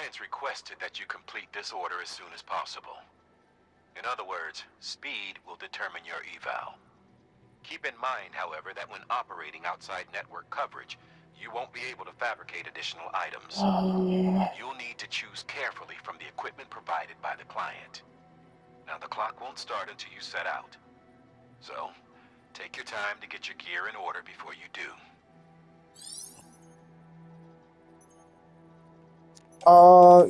client's requested that you complete this order as soon as possible. In other words, speed will determine your eval. Keep in mind, however, that when operating outside network coverage, you won't be able to fabricate additional items. You'll need to choose carefully from the equipment provided by the client. Now, the clock won't start until you set out. So, take your time to get your gear in order before you do.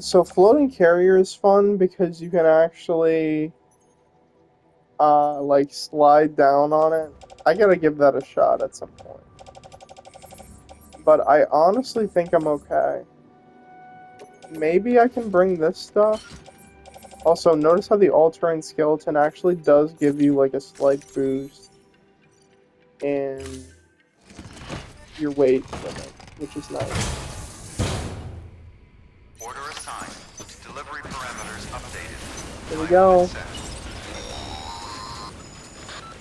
So floating carrier is fun because you can actually, like slide down on it. I gotta give that a shot at some point. But I honestly think I'm okay. Maybe I can bring this stuff. Also, notice how the all-terrain skeleton actually does give you like a slight boost in your weight limit, which is nice. Order assigned. Delivery parameters updated. Here we go.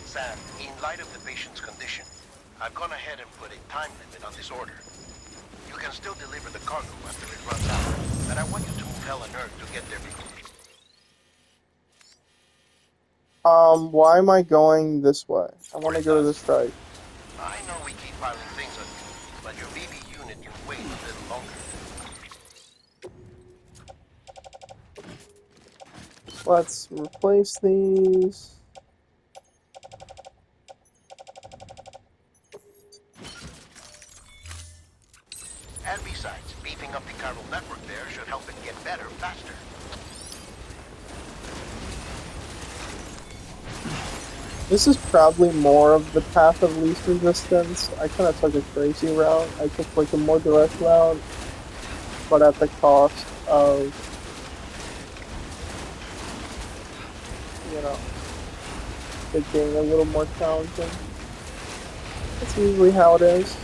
Sam, in light of the patient's condition, I've gone ahead and put a time limit on this order. You can still deliver the cargo after it runs out, but I want you to move hell and earth to get there before. Why am I going this way? I want to go to the strike. I know we keep piling things on you, but your BB unit can wait a little longer. Let's replace these. And besides, beefing up the chiral network there should help it get better faster. This is probably more of the path of least resistance. I kind of took a crazy route. I took like a more direct route, but at the cost of, you know, it being a little more challenging. That's usually how it is.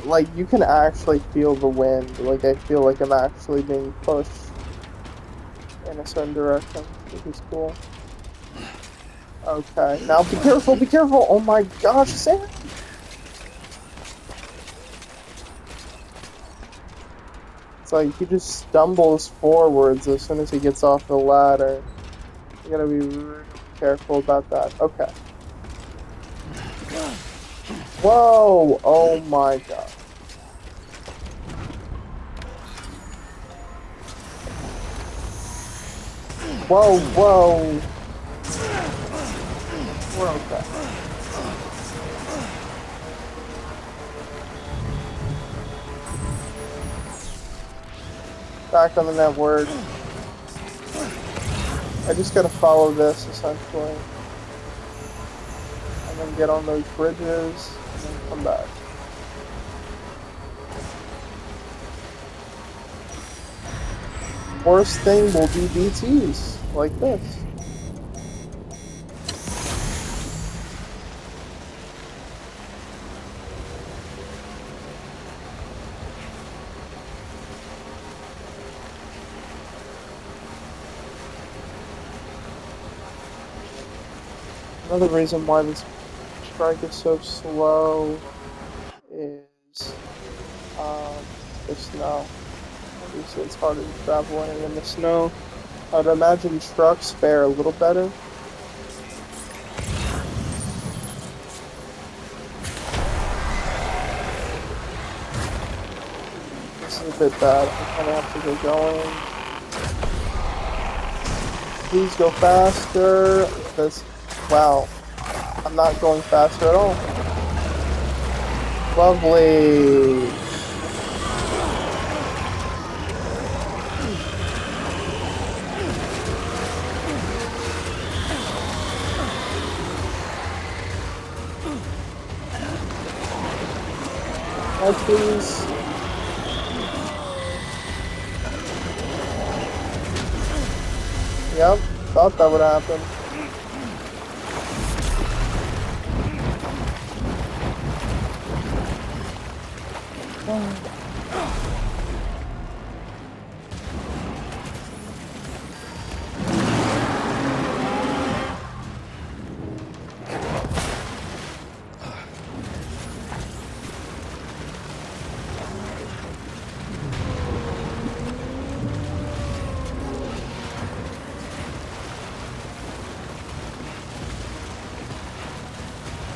Like, you can actually feel the wind. Like, I feel like I'm actually being pushed in a certain direction, which is cool. Okay, now be careful, be careful! Oh my gosh, Sam! It's like he just stumbles forwards as soon as he gets off the ladder. You gotta be really careful about that. Okay. Whoa! Oh my god. Whoa, whoa! We're okay. Back on the network. I just gotta follow this, essentially. And then get on those bridges, and then come back. Worst thing will be BTs, like this. Another reason why this strike is so slow is the snow. Obviously, it's harder to travel in the snow. I'd imagine trucks fare a little better. This is a bit bad. I kind of have to get going. Please go faster. This, wow, I'm not going faster at all. Lovely. Please. Yep, thought that would happen.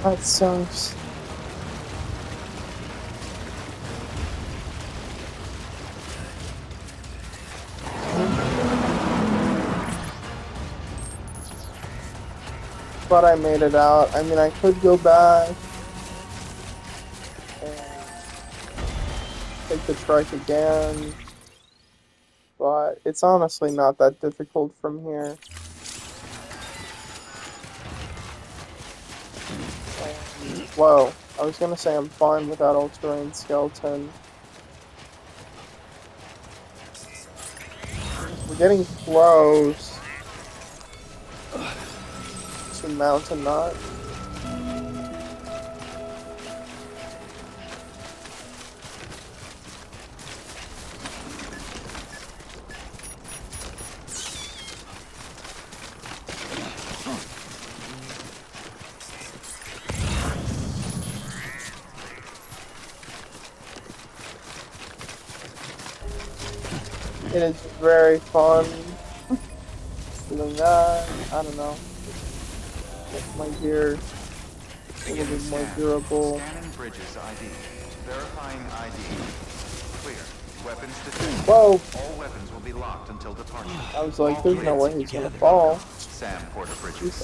That sucks. But I made it out. I mean, I could go back and take the trike again, but it's honestly not that difficult from here. And, whoa, I was gonna say I'm fine without all-terrain skeleton. We're getting close to Mountain Knot. It is very fun doing that. I don't know. Make my gear a little bit more durable. Scanning bridges ID. Verifying ID. Clear. Weapons detected. Whoa! All weapons will be locked until departure. I was like, there's no way he's gonna fall. Sam Porter Bridges.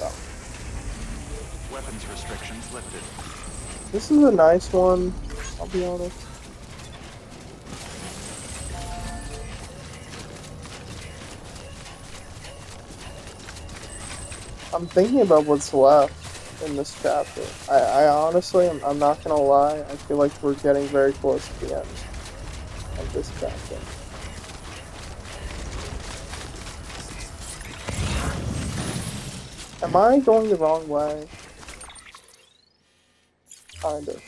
Weapons restrictions lifted. This is a nice one, I'll be honest. I'm thinking about what's left in this chapter. I honestly, I'm not gonna lie, I feel like we're getting very close to the end of this chapter. Am I going the wrong way? Kind of.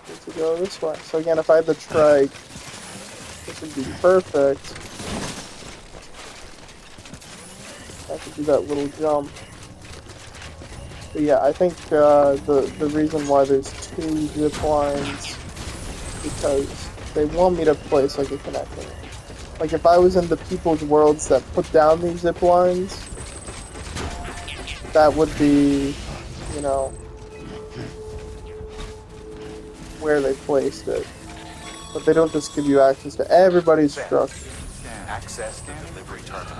Need to go this way. So again, if I had the trike, this would be perfect. I could do that little jump. But yeah, I think the reason why there's 2 zip lines because they want me to place like a connecting. Like if I was in the people's worlds that put down these zip lines, that would be, you know, where they placed it. But they don't just give you access to everybody's structure. Access the delivery terminal.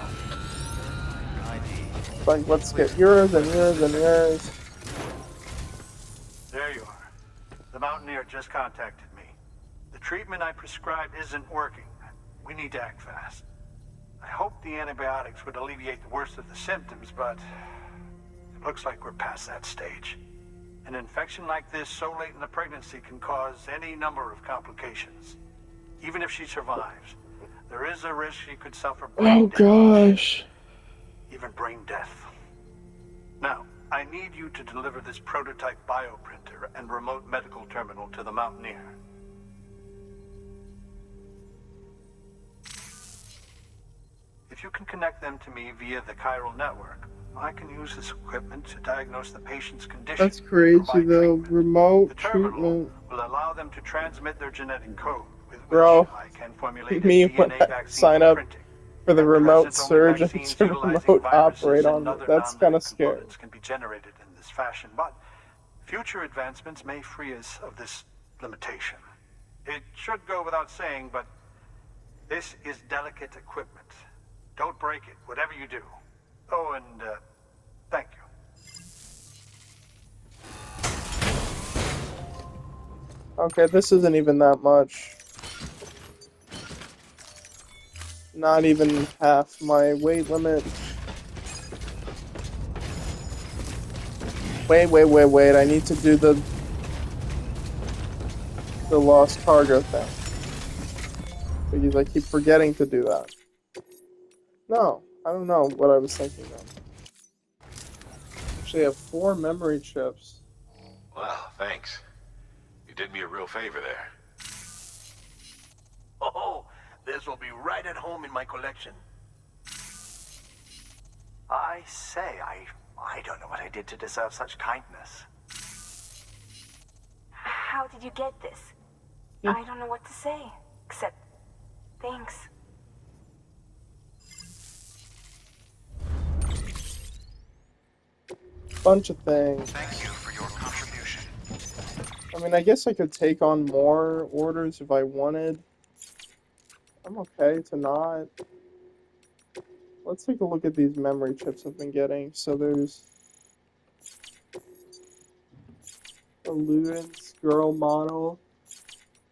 Like, let's get yours and yours and yours. There you are. The Mountaineer just contacted me. The treatment I prescribed isn't working. We need to act fast. I hope the antibiotics would alleviate the worst of the symptoms, but it looks like we're past that stage. An infection like this so late in the pregnancy can cause any number of complications. Even if she survives, there is a risk she could suffer brain damage. Even brain death. Now, I need you to deliver this prototype bioprinter and remote medical terminal to the Mountaineer. If you can connect them to me via the chiral network, I can use this equipment to diagnose the patient's condition. That's crazy though. Remote treatment. Will allow them to transmit their genetic code, with which Bro, I can formulate me a when DNA I vaccine sign for up printing. for the At remote present, only surgeon vaccines to utilizing remote viruses operate and on me. other That's kind non-living of scary. components can be generated in this fashion, but future advancements may free us of this limitation. It should go without saying, but this is delicate equipment. Don't break it, whatever you do. Oh, and thank you. Okay, this isn't even that much. Not even half my weight limit. Wait. I need to do the lost cargo thing. Because I keep forgetting to do that. No, I don't know what I was thinking of. Actually, I have 4 memory chips. Well, thanks. You did me a real favor there. Oh, this will be right at home in my collection. I say, I don't know what I did to deserve such kindness. How did you get this? I don't know what to say, except thanks. bunch of things. Thank you for your contribution. I mean, I guess I could take on more orders if I wanted. I'm okay to not. Let's take a look at these memory chips I've been getting. So there's a Ludens girl model.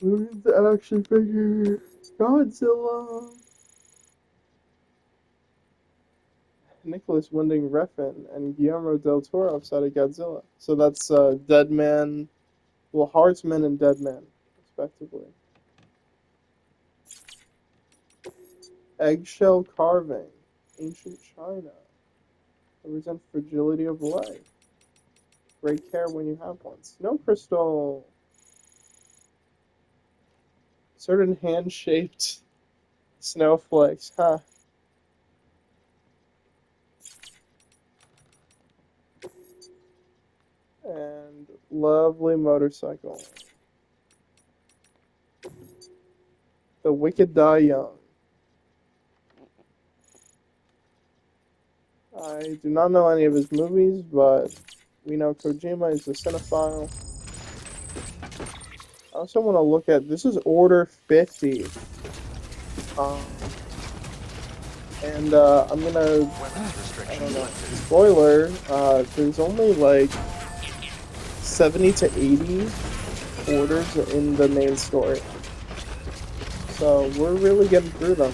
Ludens action figure. Godzilla. Nicholas Winding Refn and Guillermo del Toro outside of Godzilla. So that's Deadman, well, Heartsman and Deadman, respectively. Eggshell carving, ancient China. Represent fragility of life. Great care when you have one. Snow crystal. Certain hand-shaped snowflakes, huh? And lovely motorcycle. The Wicked Die Young. I do not know any of his movies, but we know Kojima is a cinephile. I also want to look at, this is Order 50. And I'm gonna, I don't know, spoiler, there's only like 70 to 80 orders in the main story. So we're really getting through them.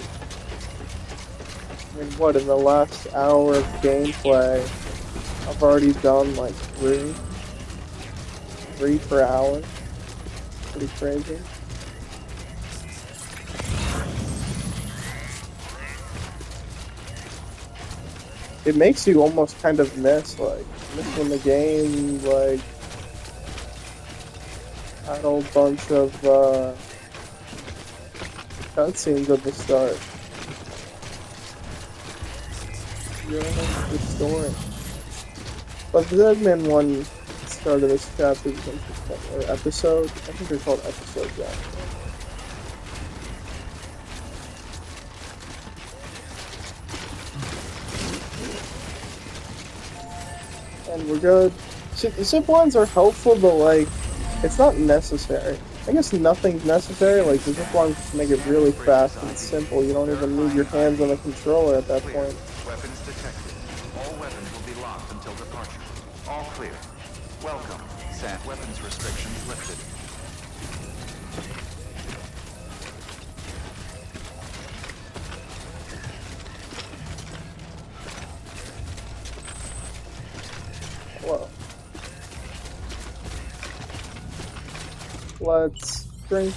I mean, what, in the last hour of gameplay, I've already done like three per hour. Pretty crazy. It makes you almost kind of miss when the game, like, had a whole bunch of, cutscenes at the start. Yeah, the story. But the Deadman one started this chapter, or episode. I think they're called episodes, yeah. And we're good. Zip lines are helpful, but like, it's not necessary. I guess nothing's necessary. Like, the zip lines just make it really fast and simple. You don't even need your hands on the controller at that point. Weapons detected. All weapons will be locked until departure. All clear. Welcome. SAT weapons restrictions lifted. Whoa. Let's drink.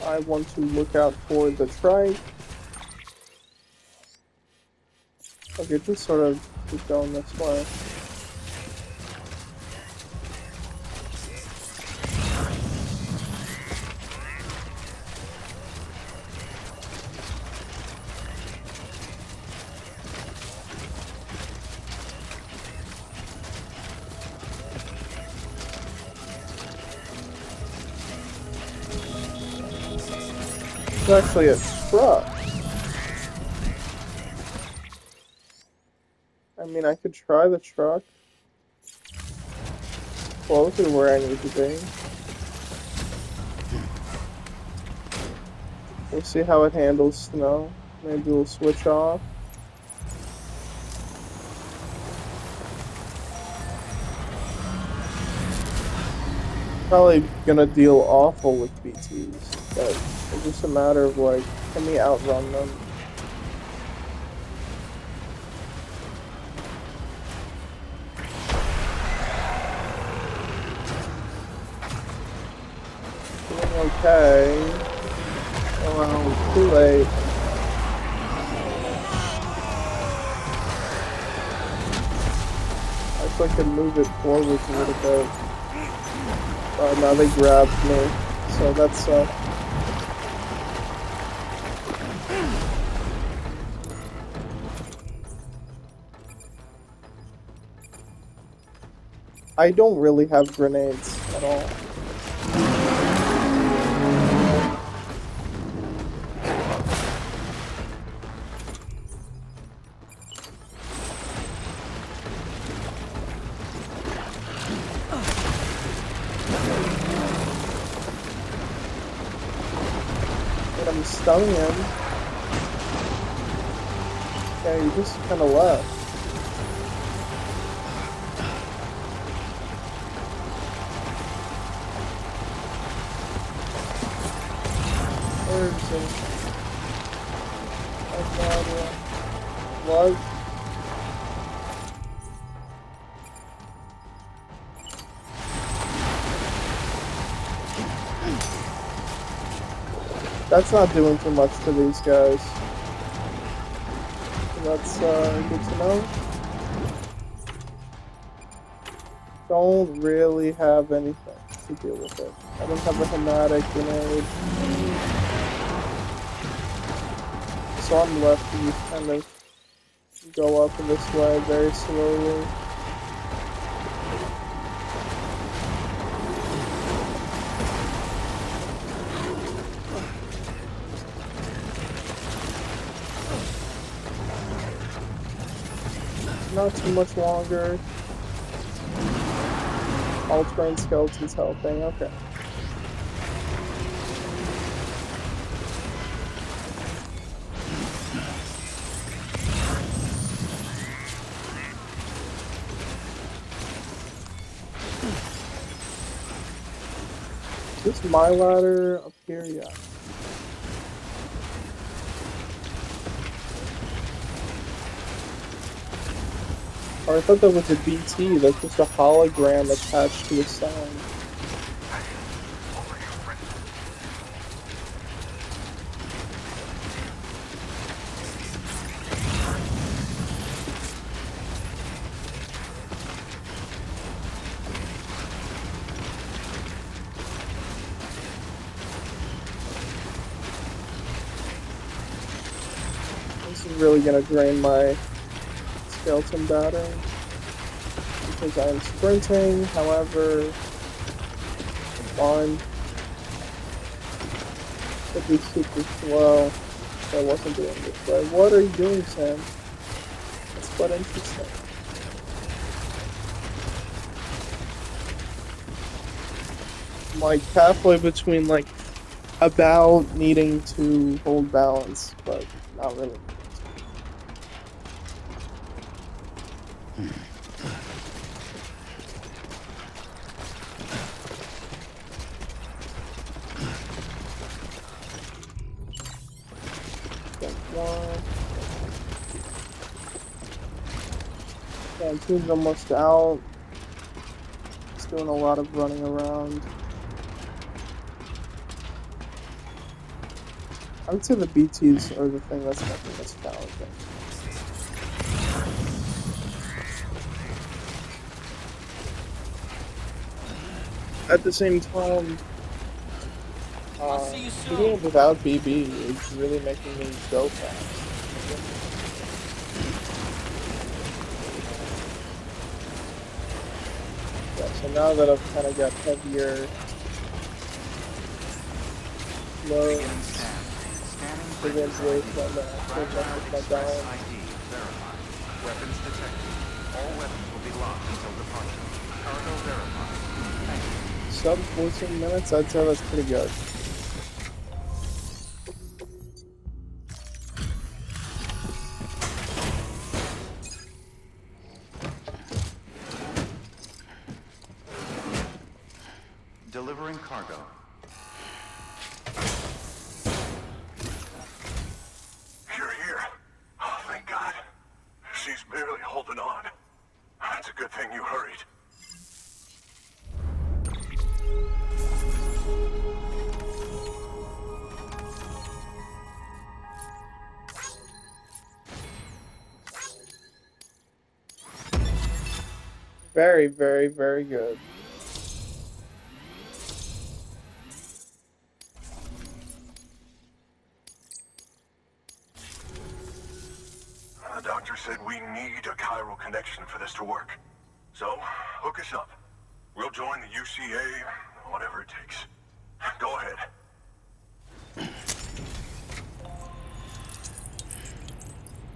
I want to look out for the trike. Okay, just sort of keep going this way. It's actually a truck. I mean, I could try the truck closer to where I need to be. We'll see how it handles snow. Maybe we'll switch off. Probably gonna deal awful with BTs, but it's just a matter of like, can we outrun them? Doing okay. Oh well, too late. I wish I could move it forwards a little bit. Now they grabbed me, so that sucked. I don't really have grenades at all. He's stunning him. Yeah, he just kind of left. Where is he? I have no idea. What? That's not doing too much to these guys. That's good to know. Don't really have anything to deal with it. I don't have a hematic grenade. So I'm left to just kind of go up this way very slowly. Not too much longer. All trained skeletons helping, okay. Is this my ladder up here? Yeah. Or I thought that was a BT, that's just a hologram attached to the sign. This is really gonna drain my skeleton battery because I am sprinting, however, fine. Could be super slow if I wasn't doing this way. What are you doing, Sam? That's quite interesting. I'm like halfway between like about needing to hold balance, but not really. Cantine's almost out. It's doing a lot of running around. I would say the BTs are the thing that's making this challenging. At the same time, doing it without BB is really making me go fast. Yeah, so now that I've kind of got heavier loads, the wind's way from the my balance. Weapons detected. All weapons will be locked until departure. Cargo verified. Thank you. Sub 14 minutes, I'd say that's pretty good. Delivering cargo. You're here. Oh, thank God. She's barely holding on. It's a good thing you hurried. Very, very, very good. The doctor said we need a chiral connection for this to work. So, hook us up. We'll join the UCA, whatever it takes. Go ahead.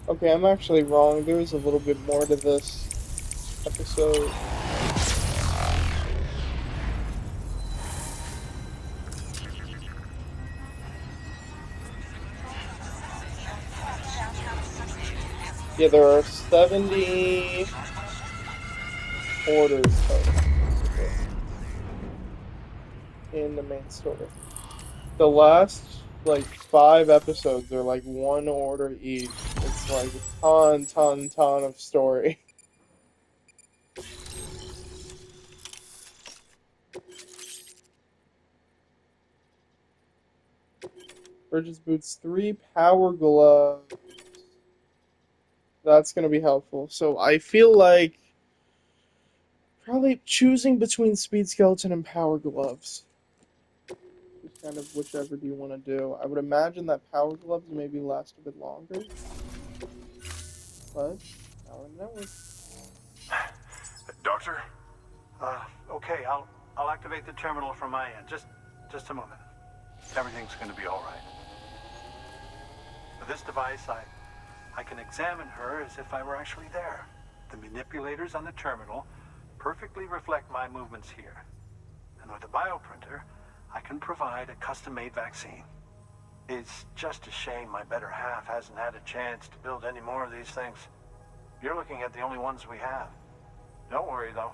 Okay, I'm actually wrong. There is a little bit more to this episode. Yeah, there are 70 orders total, basically, in the main story. The last, like, 5 episodes are, like, one order each. It's, like, a ton of story. Bridges boots 3 power gloves. That's gonna be helpful. So I feel like probably choosing between speed skeleton and power gloves. Just kind of whichever do you want to do. I would imagine that power gloves maybe last a bit longer, but power network. Doctor? Okay, I'll activate the terminal from my end. Just a moment. Everything's going to be all right. With this device, I can examine her as if I were actually there. The manipulators on the terminal perfectly reflect my movements here. And with the bioprinter, I can provide a custom-made vaccine. It's just a shame my better half hasn't had a chance to build any more of these things. You're looking at the only ones we have. Don't worry, though.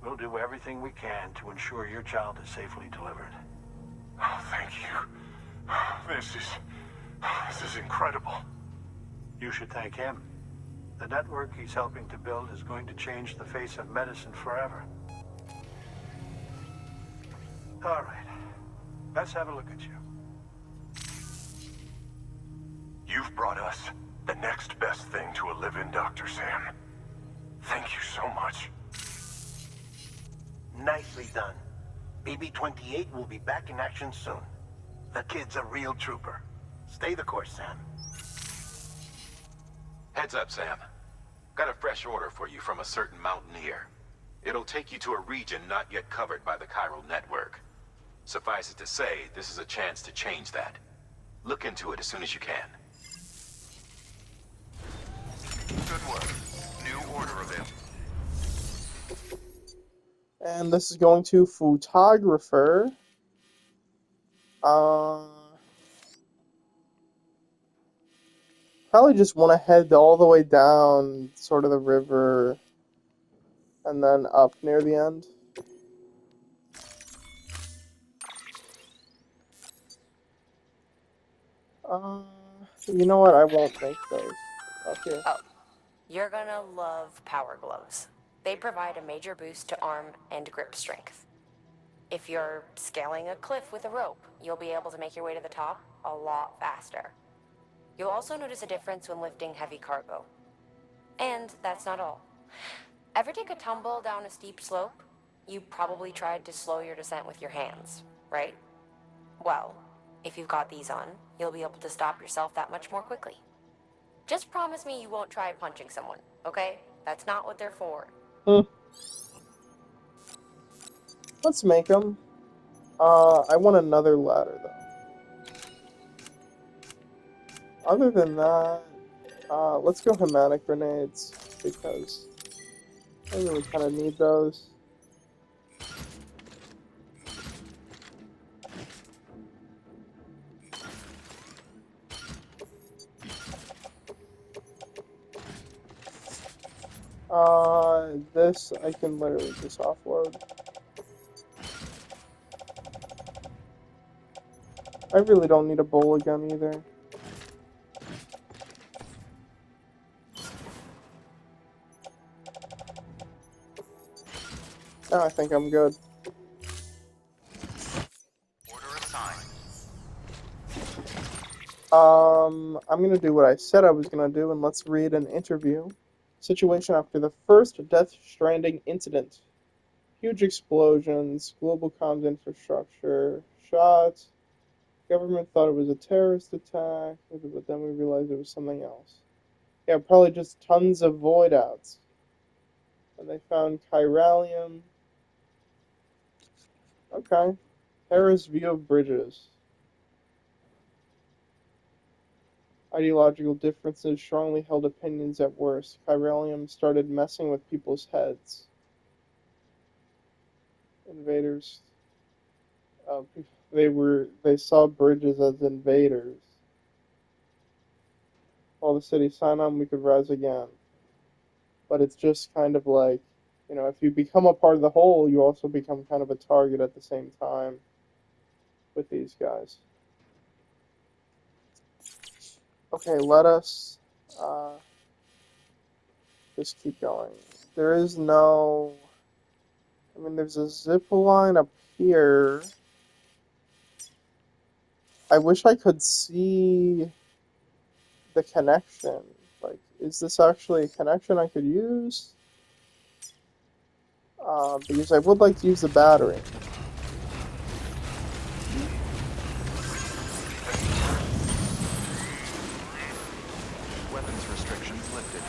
We'll do everything we can to ensure your child is safely delivered. Oh, thank you. This is incredible. You should thank him. The network he's helping to build is going to change the face of medicine forever. All right. Let's have a look at you. You've brought us the next best thing to a live-in, Dr. Sam. Thank you so much. Nicely done. BB-28 will be back in action soon. The kid's a real trooper. Stay the course, Sam. Heads up, Sam. Got a fresh order for you from a certain mountaineer. It'll take you to a region not yet covered by the chiral network. Suffice it to say, this is a chance to change that. Look into it as soon as you can. Good work. New order available. And this is going to photographer. Probably just want to head all the way down sort of the river and then up near the end. You know what? I won't make those. Okay. Oh, you're gonna love power gloves. They provide a major boost to arm and grip strength. If you're scaling a cliff with a rope, you'll be able to make your way to the top a lot faster. You'll also notice a difference when lifting heavy cargo. And that's not all. Ever take a tumble down a steep slope? You probably tried to slow your descent with your hands, right? Well, if you've got these on, you'll be able to stop yourself that much more quickly. Just promise me you won't try punching someone, okay? That's not what they're for. Let's make them. I want another ladder, though. Other than that, let's go hematic grenades, because I really kind of need those. This I can literally just offload. I really don't need a bowler gun either. No, I think I'm good. Order assigned. I'm gonna do what I said I was gonna do, and let's read an interview. Situation after the first Death Stranding incident. Huge explosions, global comms infrastructure, shots. Government thought it was a terrorist attack, but then we realized it was something else. Yeah, probably just tons of void outs. And they found chiralium. Okay. Terrorist view of bridges. Ideological differences, strongly held opinions at worst. Chiralium started messing with people's heads. Invaders. They saw bridges as invaders. Well, all the cities sign on, we could rise again. But it's just kind of like, if you become a part of the whole, you also become kind of a target at the same time with these guys. Okay, let us just keep going. There is no... I mean, there's a zip line up here. I wish I could see the connection. Like, is this actually a connection I could use? Because I would like to use the battery. Weapons restrictions lifted.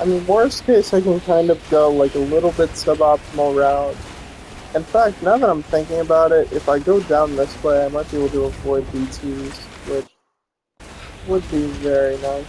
I mean, worst case, I can kind of go like a little bit suboptimal route. In fact, now that I'm thinking about it, if I go down this way, I might be able to avoid BTs, which would be very nice.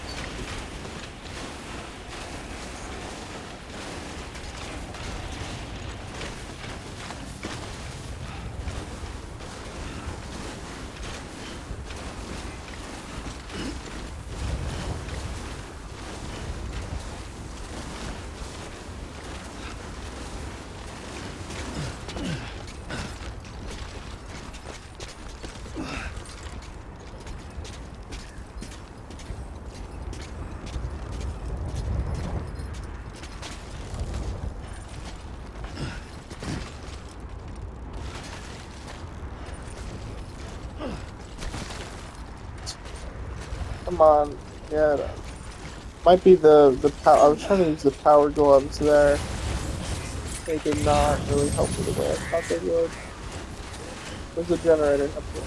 Come on, get him. Might be the power. I was trying to use the power gloves there. They did not really help me the way I thought they would. There's a generator up here.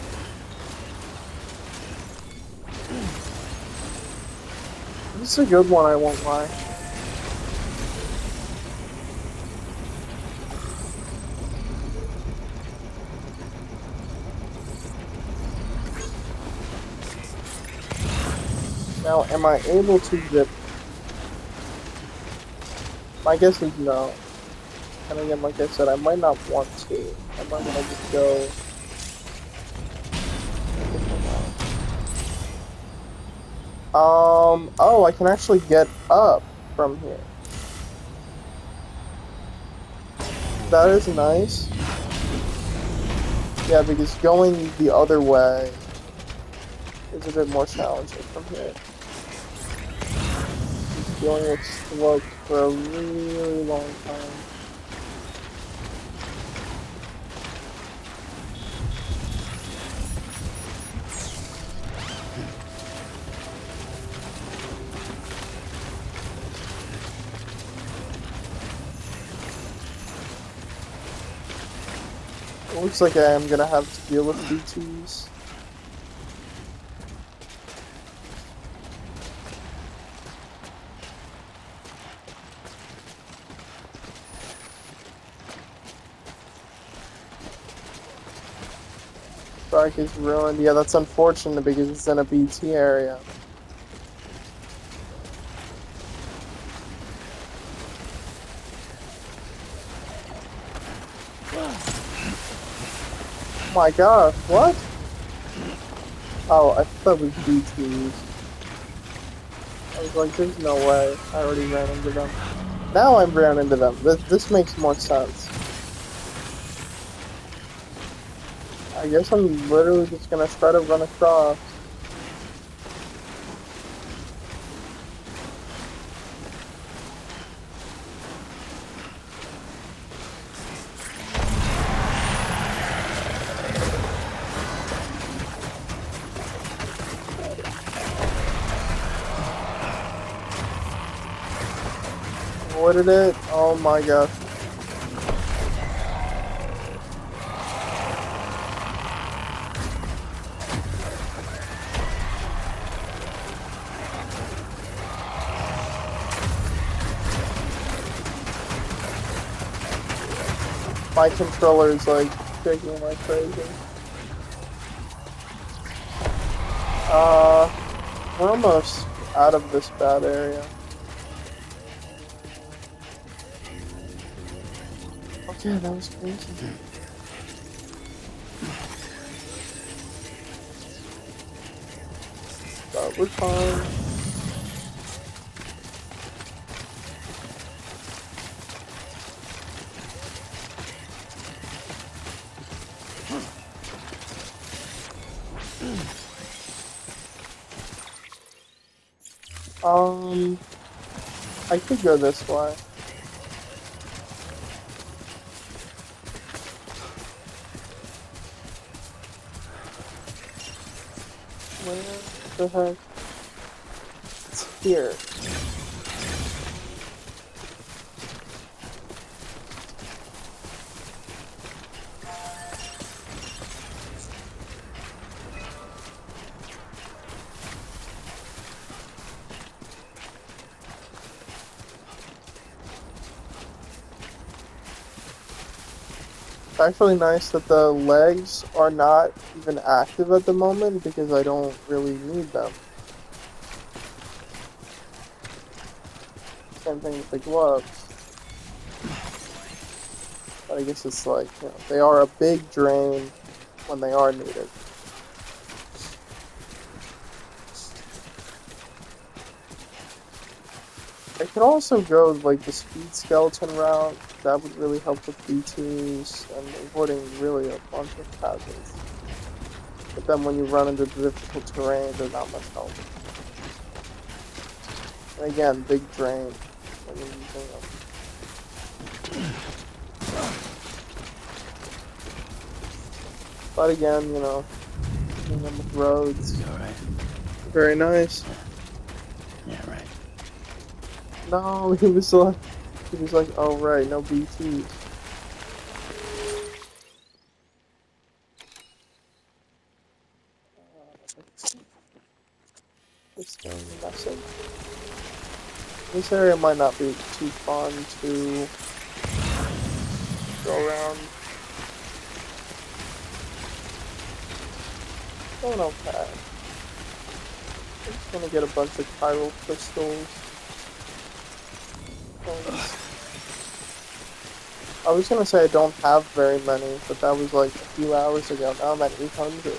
This is a good one, I won't lie. Now, am I able to zip? My guess is no. And again, like I said, I might not want to. I might want to just go. Oh, I can actually get up from here. That is nice. Yeah, because going the other way is a bit more challenging from here. Dealing with slopes for a really long time. It looks like I am gonna have to deal with BTs. Bike is ruined. Yeah, that's unfortunate because it's in a BT area. Oh my gosh, what? Oh, I thought it was BTs. I was like, there's no way. I already ran into them. Now I've ran into them. This makes more sense. I guess I'm literally just gonna try to run across. Avoided it. Oh my gosh. My controller is like shaking like crazy. We're almost out of this bad area. Okay, that was crazy. But we're fine. I could go this way. Where the heck? It's here. It's actually nice that the legs are not even active at the moment because I don't really need them. Same thing with the gloves. But I guess it's like, you know, they are a big drain when they are needed. I could also go like the speed skeleton route. That would really help with B2s and avoiding really a bunch of hazards. But then when you run into the difficult terrain, they're not much help. And again, big drain when you're using them. But again, you know, using them with roads. You alright? Very nice. Yeah, right. No, he was like, oh right, no BTs. This thing messing. This area might not be too fun to go around. Going okay. I'm just gonna get a bunch of chiral crystals. I was gonna say I don't have very many, but that was like a few hours ago. Now I'm at 800.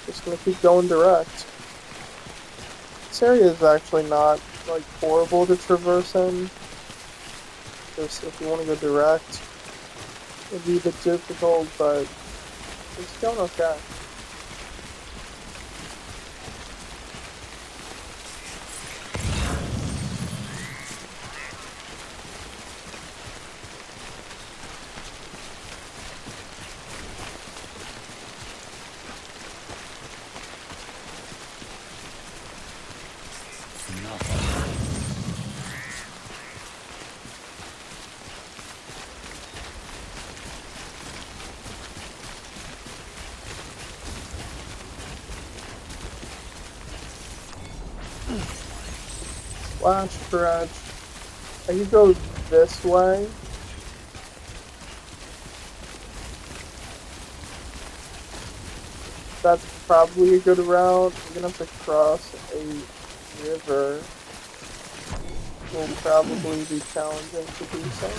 Just gonna keep going direct. This area is actually not like horrible to traverse in. Just if you want to go direct, it'd be a bit difficult, but it's going okay. Flash scratch. I could go this way. That's probably a good route. You're gonna have to cross a river. Will probably be challenging to do so.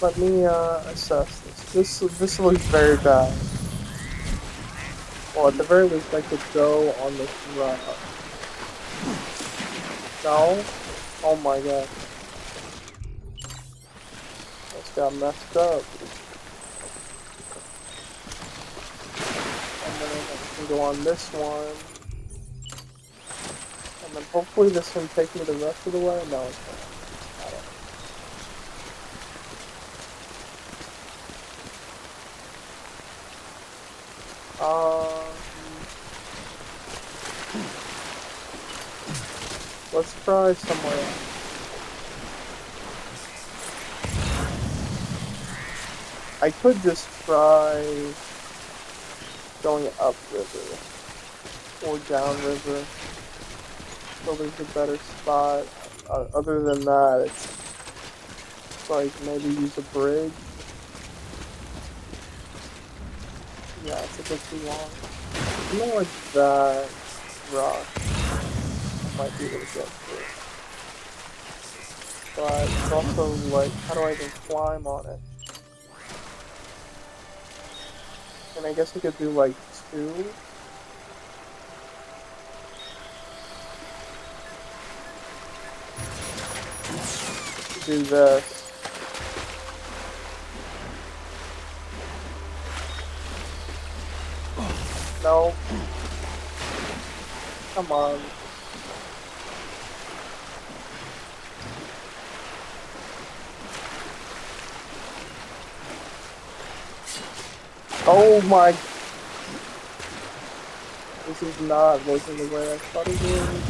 Let me assess this. This looks very bad. Well, at the very least, I could go on this route. No? Oh my god. This got messed up. And then I can go on this one. And then hopefully this can take me the rest of the way. No, it's not. Let's try somewhere else. I could just try going upriver or downriver, so there's a better spot. Other than that, it's like maybe use a bridge. Yeah, it's a bit too long. Something like that rock I might be able to get through. But it's also like, how do I even climb on it? And I guess I could do like 2. Do this. No. Come on. Oh my. This is not working the way I thought it would.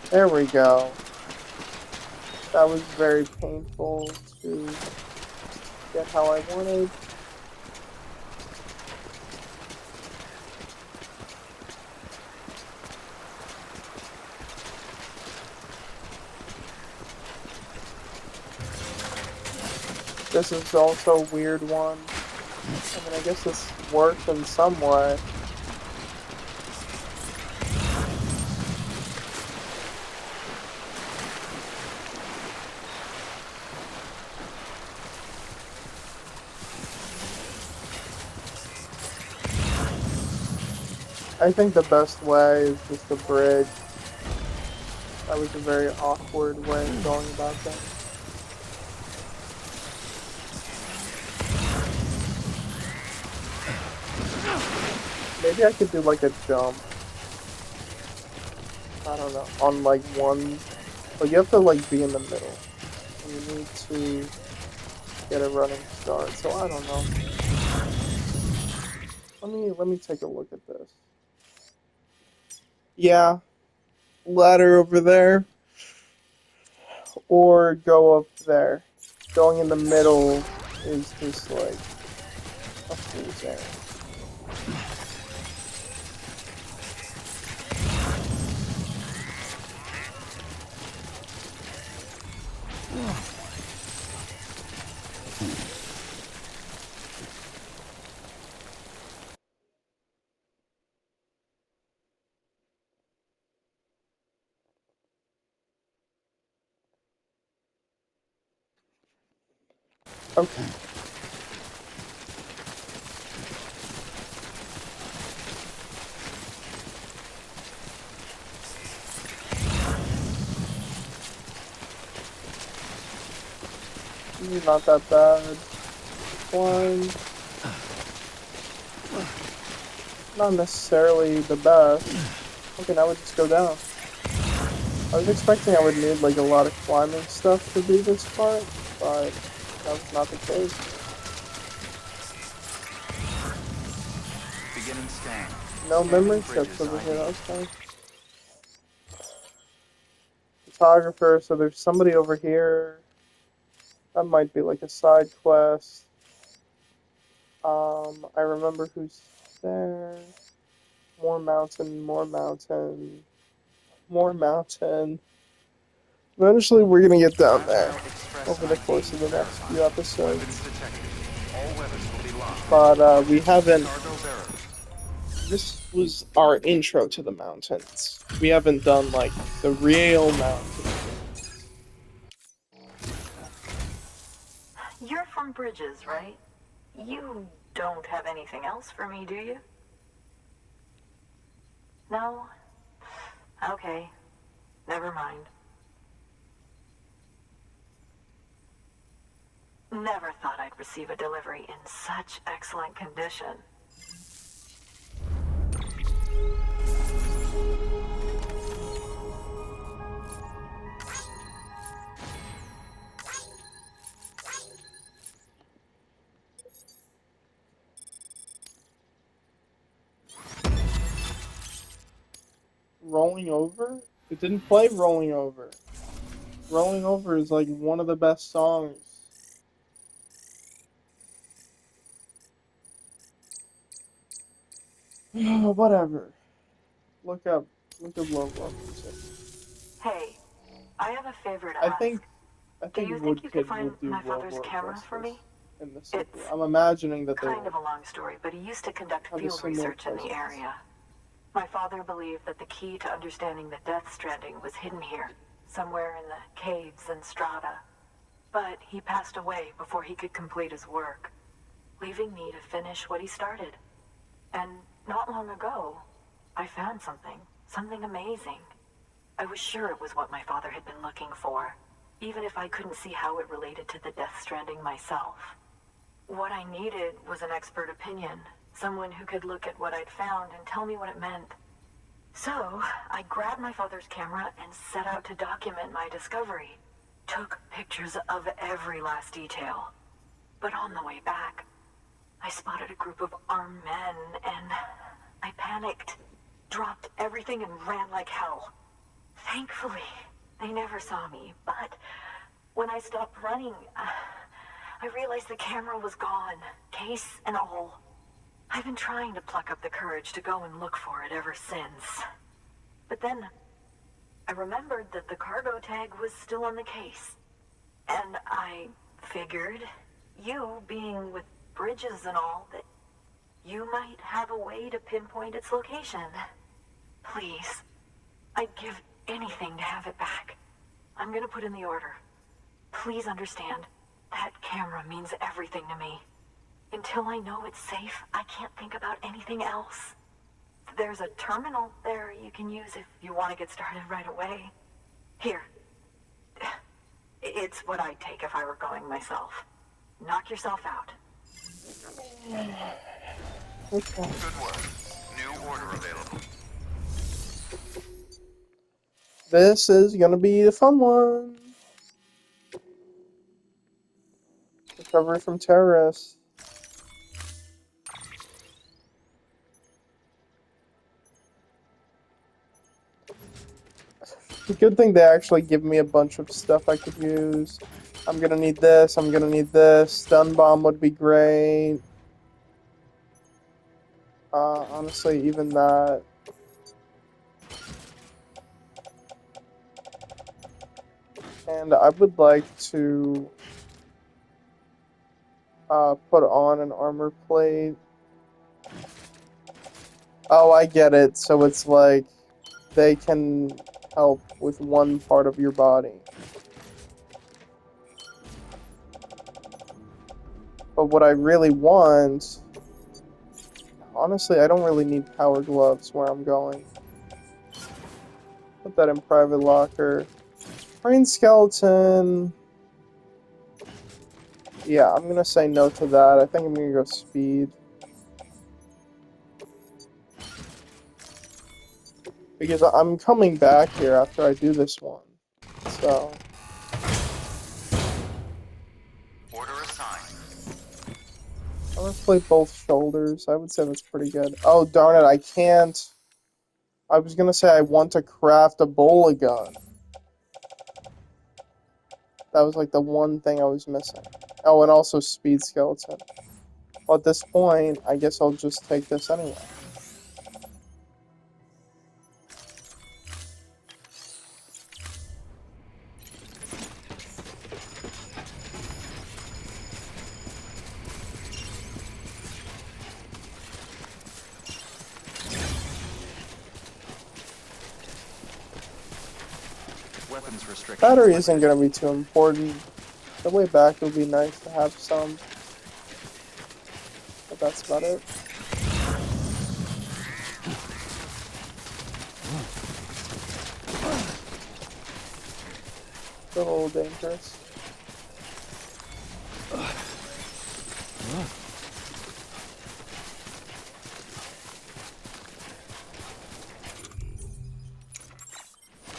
There we go. That was very painful to get how I wanted. This is also a weird one. I mean, I guess this worked in some way. I think the best way is just a bridge. That was a very awkward way of going about things. Maybe I could do like a jump. I don't know. On like one. But you have to like be in the middle. And you need to get a running start. So I don't know. Let me take a look at this. Yeah. Ladder over there. Or go up there. Going in the middle is just like a fool's errand. Okay. Not that bad. Climb. Not necessarily the best. Okay, now we just go down. I was expecting I would need like a lot of climbing stuff to do this part, but that was not the case. Beginning scan. No memory chips over here, okay. Photographer, so there's somebody over here. That might be like a side quest. I remember who's there. More mountain, more mountain, more mountain. Eventually, we're gonna get down there over the course of the next few episodes. But we haven't. This was our intro to the mountains. We haven't done like the real mountains. You're from Bridges, right? You don't have anything else for me, do you? No? Okay. Never mind. Never thought I'd receive a delivery in such excellent condition. Rolling Over? It didn't play Rolling Over. Rolling Over is like one of the best songs. Whatever. Look up Love music. Hey, I have a favor to I ask. think Do you think Wood you Kid could find will do my World father's War camera for me? justice in the sequel. It's I'm imagining that they kind of will a long story, but he used to conduct have a field similar research in the presence. area. My father believed that the key to understanding the Death Stranding was hidden here, somewhere in the caves and strata. But he passed away before he could complete his work, leaving me to finish what he started. And not long ago, I found something amazing. I was sure it was what my father had been looking for, even if I couldn't see how it related to the Death Stranding myself. What I needed was an expert opinion, someone who could look at what I'd found and tell me what it meant. So, I grabbed my father's camera and set out to document my discovery. Took pictures of every last detail. But on the way back, I spotted a group of armed men and I panicked, dropped everything and ran like hell. Thankfully, they never saw me, but when I stopped running, I realized the camera was gone, case and all. I've been trying to pluck up the courage to go and look for it ever since. But then, I remembered that the cargo tag was still on the case. And I figured, you being with bridges and all, that you might have a way to pinpoint its location. Please, I'd give anything to have it back. I'm gonna put in the order. Please understand, that camera means everything to me. Until I know it's safe, I can't think about anything else. There's a terminal there you can use if you want to get started right away. Here. It's what I'd take if I were going myself. Knock yourself out. Okay. Good work. New order available. This is gonna be the fun one. Recovery from terrorists. Good thing they actually give me a bunch of stuff I could use. I'm gonna need this, I'm gonna need this. Stun bomb would be great. Honestly, even that. And I would like to put on an armor plate. Oh, I get it. So it's like they can help with one part of your body. But what I really want... Honestly, I don't really need power gloves where I'm going. Put that in private locker. Brain skeleton... Yeah, I'm gonna say no to that. I think I'm gonna go speed. Because I'm coming back here after I do this one. So... Order assigned. I'm gonna play both shoulders. I would say that's pretty good. Oh, darn it, I can't. I was gonna say I want to craft a bowler gun. That was like the one thing I was missing. Oh, and also speed skeleton. Well, at this point, I guess I'll just take this anyway. Weapons restrictions. Battery isn't gonna be too important. The way back would be nice to have some. But that's about it. It's a little dangerous.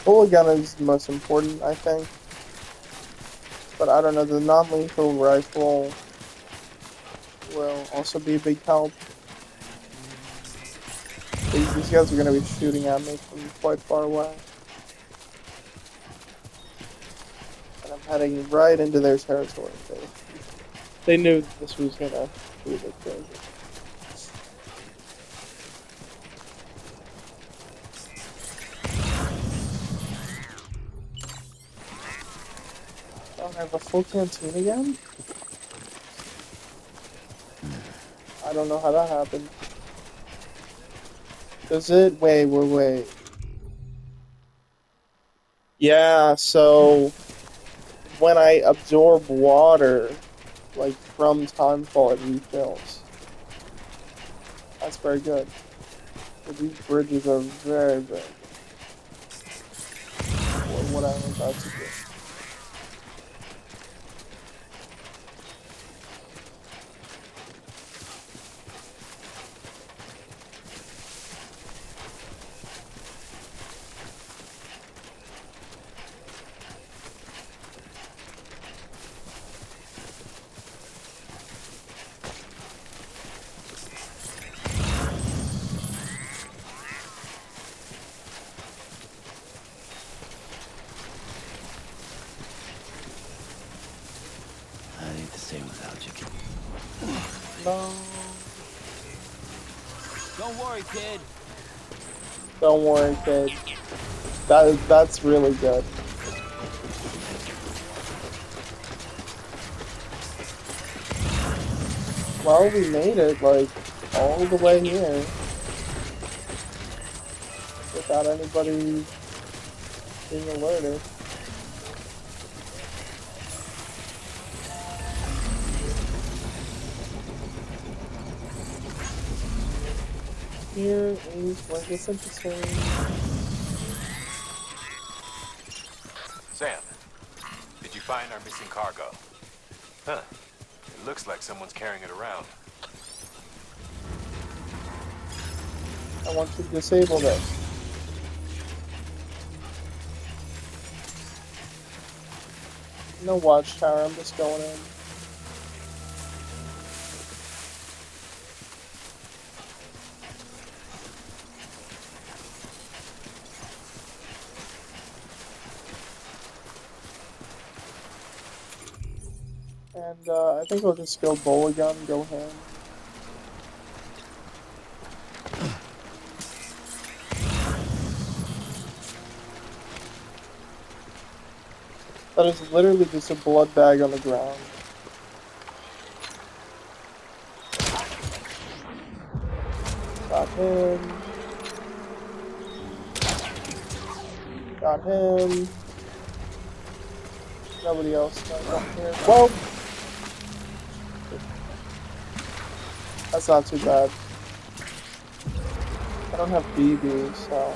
Bullet gun is the most important, I think. But I don't know, the non-lethal rifle will also be a big help. These guys are going to be shooting at me from quite far away. And I'm heading right into their territory. They knew this was going to be a bit crazy. Oh, I have a full canteen again? I don't know how that happened. Does it? Wait. Yeah, so when I absorb water, like from timefall, it refills. That's very good. But these bridges are very good. For what I'm about to do. I hate to stay without you. No. Don't worry, kid. Don't worry, kid. That's really good. Well, we made it, like, all the way here. Without anybody being alerted. Here is where this episode. Sam, did you find our missing cargo? Huh. It looks like someone's carrying it around. I want to disable this. No watchtower, I'm just going in. And I think I'll just go bullet gun, go ham. That is literally just a blood bag on the ground. Got him. Got him. Nobody else got up here. Whoa! That's not too bad. I don't have BB, so...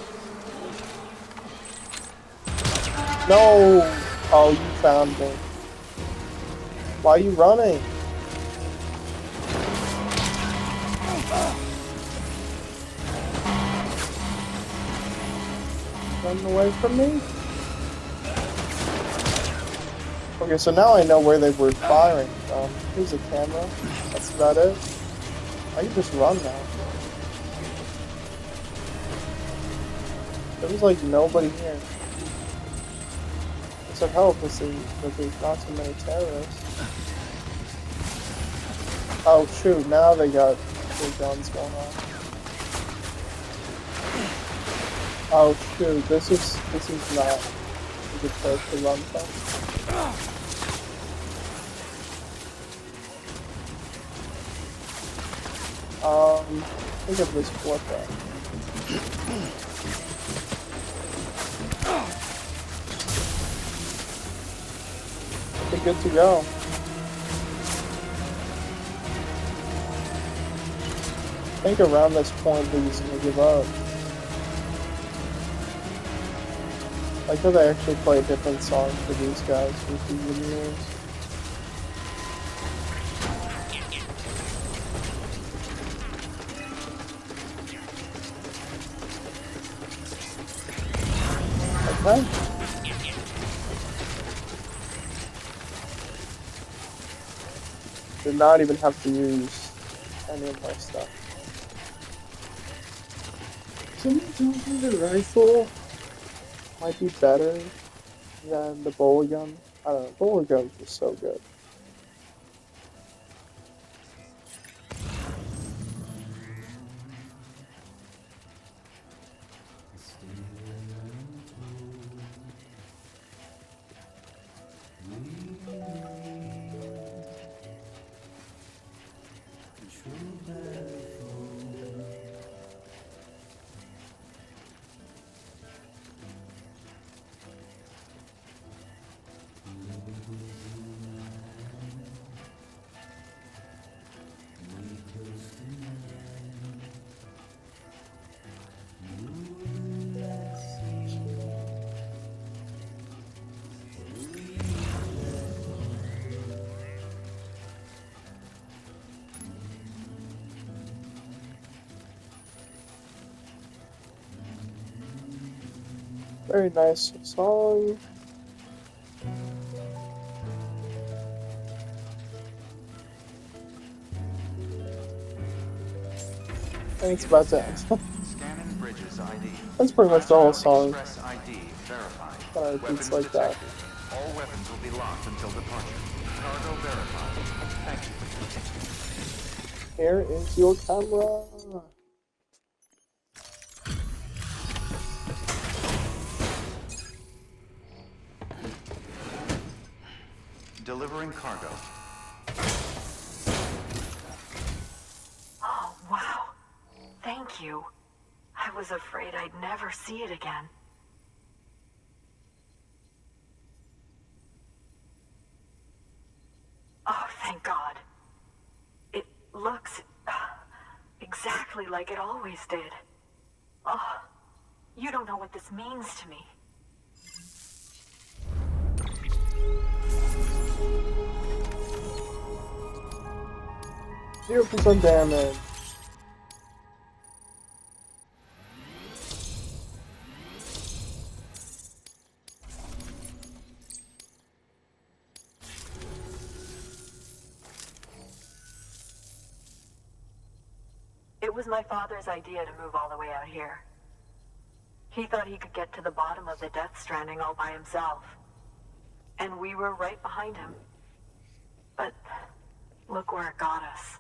No! Oh, you found me. Why are you running? Running away from me? Okay, so now I know where they were firing from. Here's a camera. That's about it. I can just run now. There was like nobody here. It's a help to see that there's not so many terrorists. Oh shoot, now they got their guns going on. Oh shoot, this is not a good place to run from. I think I've just flipped that. We're good to go. I think around this point they're just gonna give up. I thought they actually play a different song for these guys with the engineers. Okay. Did not even have to use any of my stuff. Someone tells me the rifle might be better than the bullet gun. I don't know. Bullet gun's just so good. Very nice song. I think it's about to end. Scanning bridges ID. That's pretty much the whole song. Express ID verified. Kind of repeats Weapons like that. detected. All weapons will be locked until departure. Cargo verified. Thank you. Here is your camera. Delivering cargo. Oh, wow. Thank you. I was afraid I'd never see it again. Oh, thank God. It looks exactly like it always did. Oh, you don't know what this means to me. 0% damage. It was my father's idea to move all the way out here. He thought he could get to the bottom of the Death Stranding all by himself. And we were right behind him. But look where it got us.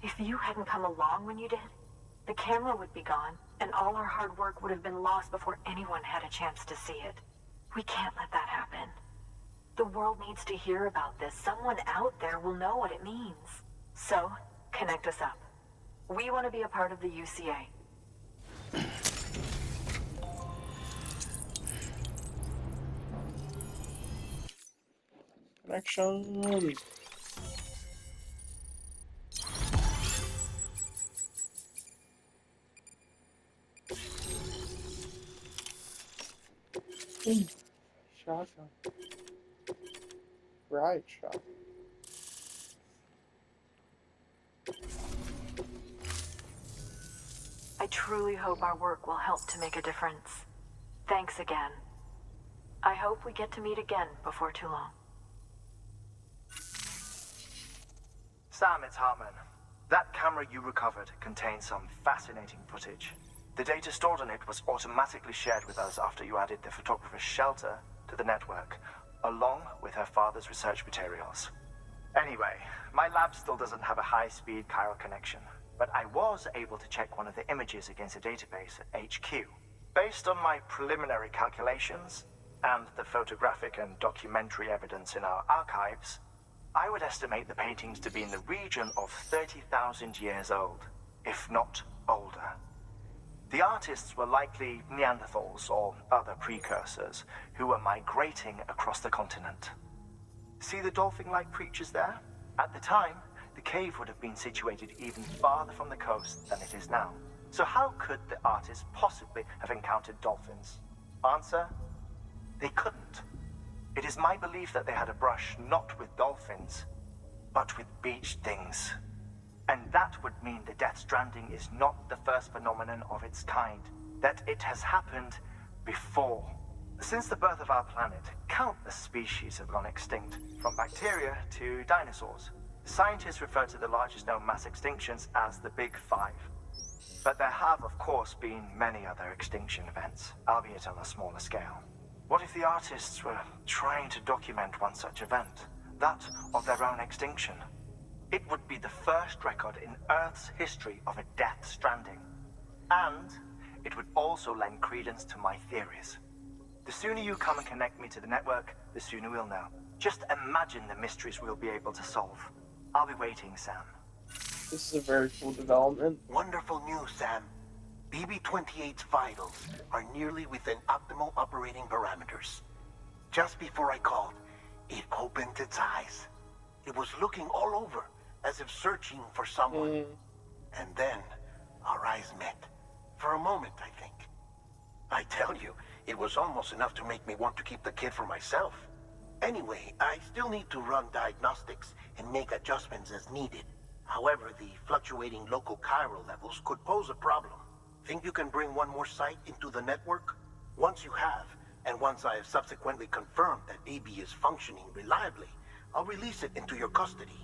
If you hadn't come along when you did, the camera would be gone, and all our hard work would have been lost before anyone had a chance to see it. We can't let that happen. The world needs to hear about this. Someone out there will know what it means. So, connect us up. We want to be a part of the UCA. Connection. Shotgun. Right, shotgun. I truly hope our work will help to make a difference. Thanks again. I hope we get to meet again before too long. Sam, it's Hartman. That camera you recovered contains some fascinating footage. The data stored on it was automatically shared with us after you added the photographer's shelter to the network, along with her father's research materials. Anyway, my lab still doesn't have a high-speed chiral connection, but I was able to check one of the images against a database at HQ. Based on my preliminary calculations, and the photographic and documentary evidence in our archives, I would estimate the paintings to be in the region of 30,000 years old, if not older. The artists were likely Neanderthals or other precursors who were migrating across the continent. See the dolphin-like creatures there? At the time, the cave would have been situated even farther from the coast than it is now. So how could the artists possibly have encountered dolphins? Answer: they couldn't. It is my belief that they had a brush not with dolphins, but with beach things. And that would mean the Death Stranding is not the first phenomenon of its kind. That it has happened before. Since the birth of our planet, countless species have gone extinct, from bacteria to dinosaurs. Scientists refer to the largest known mass extinctions as the Big Five. But there have, of course, been many other extinction events, albeit on a smaller scale. What if the artists were trying to document one such event, that of their own extinction? It would be the first record in Earth's history of a Death Stranding. And it would also lend credence to my theories. The sooner you come and connect me to the network, the sooner we'll know. Just imagine the mysteries we'll be able to solve. I'll be waiting, Sam. This is a very cool development. Wonderful news, Sam. BB-28's vitals are nearly within optimal operating parameters. Just before I called, it opened its eyes. It was looking all over, as if searching for someone. And then, our eyes met. For a moment, I think. I tell you, it was almost enough to make me want to keep the kid for myself. Anyway, I still need to run diagnostics and make adjustments as needed. However, the fluctuating local chiral levels could pose a problem. Think you can bring one more site into the network? Once you have, and once I have subsequently confirmed that BB is functioning reliably, I'll release it into your custody.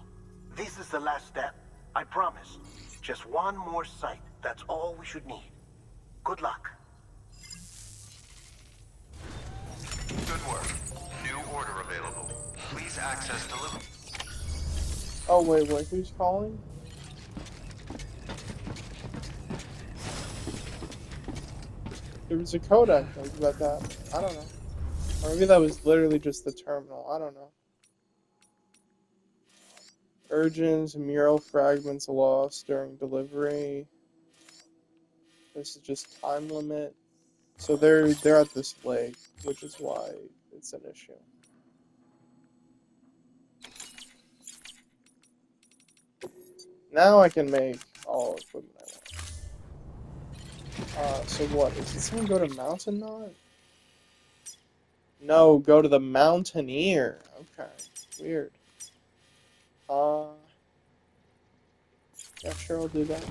This is the last step, I promise. Just one more site, that's all we should need. Good luck. Good work. New order available. Please access delivery. Oh, wait, who's calling? There was a codec that was about that. I don't know. Or maybe that was literally just the terminal. I don't know. Urgent mural fragments lost during delivery. This is just time limit. So they're at this lake, which is why it's an issue. Now I can make all equipment I want. So what? Is it someone go to Mountain Knot? No, go to the Mountaineer. Okay, weird. Yeah, sure, I'll do that.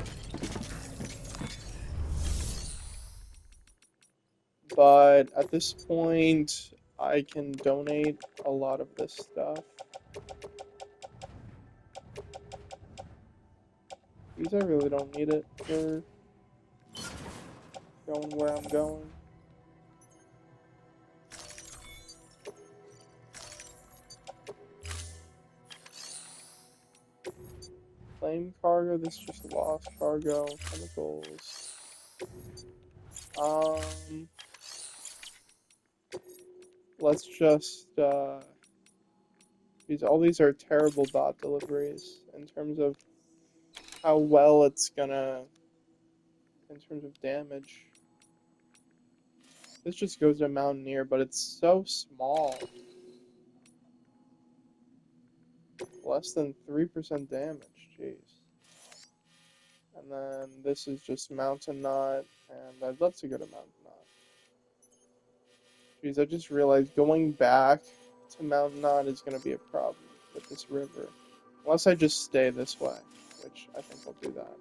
But at this point, I can donate a lot of this stuff. Because I really don't need it for going where I'm going. Claim cargo, this is just lost cargo, chemicals. Let's just, all these are terrible dot deliveries in terms of how well it's gonna, in terms of damage. This just goes to Mountaineer, but it's so small. Less than 3% damage, jeez. And then this is just Mountain Knot, and I'd love to go to Mountain Knot. Jeez, I just realized going back to Mountain Knot is going to be a problem with this river. Unless I just stay this way, which I think I'll do that.